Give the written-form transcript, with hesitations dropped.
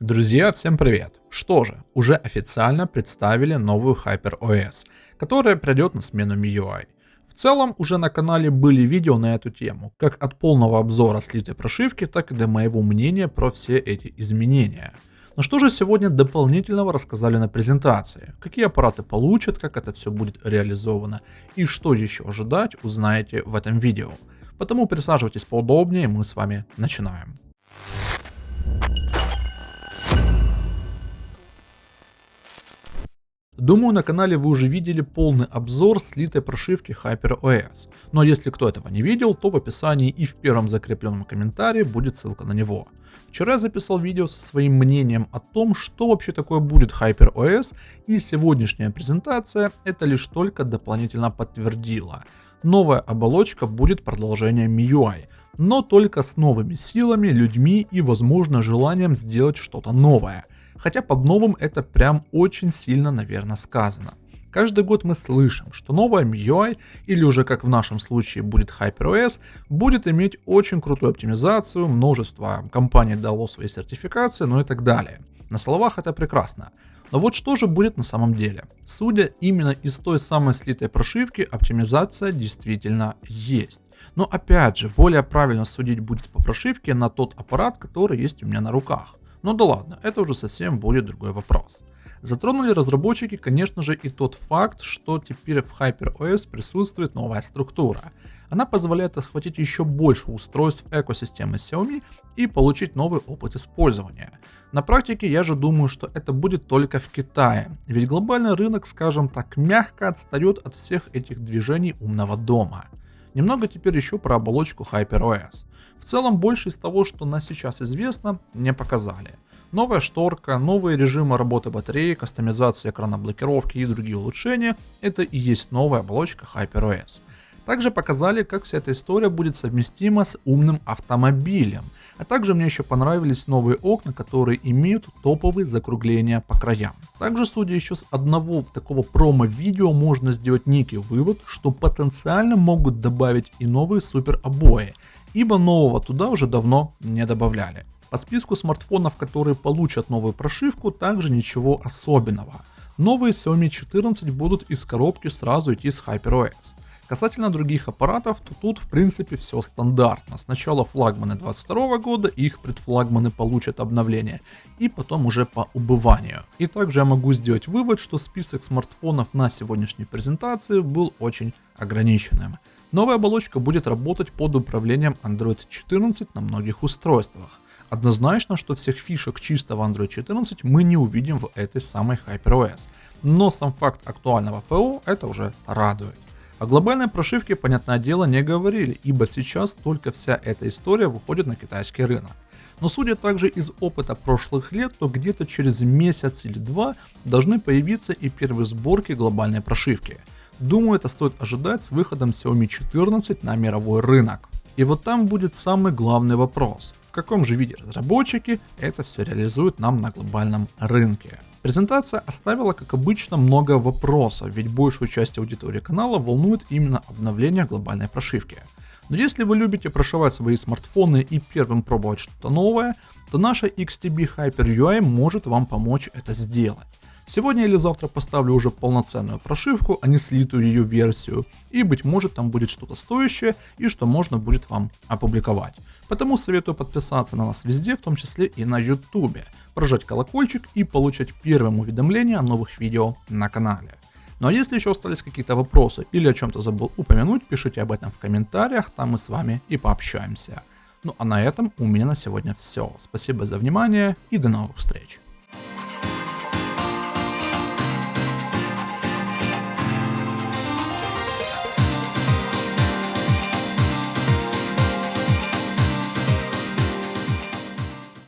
Друзья, всем привет! Что же, уже официально представили новую HyperOS, которая придет на смену MIUI. В целом, уже на канале были видео на эту тему, как от полного обзора слитой прошивки, так и до моего мнения про все эти изменения. Но что же сегодня дополнительного рассказали на презентации? Какие аппараты получат, как это все будет реализовано и что еще ожидать, узнаете в этом видео. Потому присаживайтесь поудобнее, мы с вами начинаем. Думаю, на канале вы уже видели полный обзор слитой прошивки HyperOS, но если кто этого не видел, то в описании и в первом закрепленном комментарии будет ссылка на него. Вчера я записал видео со своим мнением о том, что вообще такое будет HyperOS, и сегодняшняя презентация это лишь только дополнительно подтвердила. Новая оболочка будет продолжением MIUI, но только с новыми силами, людьми и, возможно, желанием сделать что-то новое. Хотя под новым это прям очень сильно, наверное, сказано. Каждый год мы слышим, что новая MIUI, или уже как в нашем случае будет HyperOS, будет иметь очень крутую оптимизацию, множество компаний дало свои сертификации, ну и так далее. На словах это прекрасно. Но вот что же будет на самом деле? Судя именно из той самой слитой прошивки, оптимизация действительно есть. Но опять же, более правильно судить будет по прошивке на тот аппарат, который есть у меня на руках. Ну да ладно, это уже совсем будет другой вопрос. Затронули разработчики, конечно же, и тот факт, что теперь в HyperOS присутствует новая структура. Она позволяет охватить еще больше устройств экосистемы Xiaomi и получить новый опыт использования. На практике я же думаю, что это будет только в Китае, ведь глобальный рынок, скажем так, мягко отстает от всех этих движений умного дома. Немного теперь еще про оболочку HyperOS. В целом больше из того, что на сейчас известно, не показали. Новая шторка, новые режимы работы батареи, кастомизация экрана блокировки и другие улучшения – это и есть новая оболочка HyperOS. Также показали, как вся эта история будет совместима с умным автомобилем. А также мне еще понравились новые окна, которые имеют топовые закругления по краям. Также, судя еще с одного такого промо-видео, можно сделать некий вывод, что потенциально могут добавить и новые супер обои, ибо нового туда уже давно не добавляли. По списку смартфонов, которые получат новую прошивку, также ничего особенного. Новые Xiaomi 14 будут из коробки сразу идти с HyperOS. Касательно других аппаратов, то тут в принципе все стандартно. Сначала флагманы 2022 года, их предфлагманы получат обновление, и потом уже по убыванию. И также я могу сделать вывод, что список смартфонов на сегодняшней презентации был очень ограниченным. Новая оболочка будет работать под управлением Android 14 на многих устройствах. Однозначно, что всех фишек чистого Android 14 мы не увидим в этой самой HyperOS, но сам факт актуального ПО это уже радует. О глобальной прошивке, понятное дело, не говорили, ибо сейчас только вся эта история выходит на китайский рынок. Но судя также из опыта прошлых лет, то где-то через месяц или два должны появиться и первые сборки глобальной прошивки. Думаю, это стоит ожидать с выходом Xiaomi 14 на мировой рынок. И вот там будет самый главный вопрос. В каком же виде разработчики это все реализуют нам на глобальном рынке? Презентация оставила, как обычно, много вопросов, ведь большую часть аудитории канала волнует именно обновление глобальной прошивки. Но если вы любите прошивать свои смартфоны и первым пробовать что-то новое, то наша XTB Hyper UI может вам помочь это сделать. Сегодня или завтра поставлю уже полноценную прошивку, а не слитую ее версию, и быть может там будет что-то стоящее и что можно будет вам опубликовать. Потому советую подписаться на нас везде, в том числе и на YouTube, прожать колокольчик и получать первым уведомления о новых видео на канале. Ну а если еще остались какие-то вопросы или о чем-то забыл упомянуть, пишите об этом в комментариях, там мы с вами и пообщаемся. Ну а на этом у меня на сегодня все. Спасибо за внимание и до новых встреч.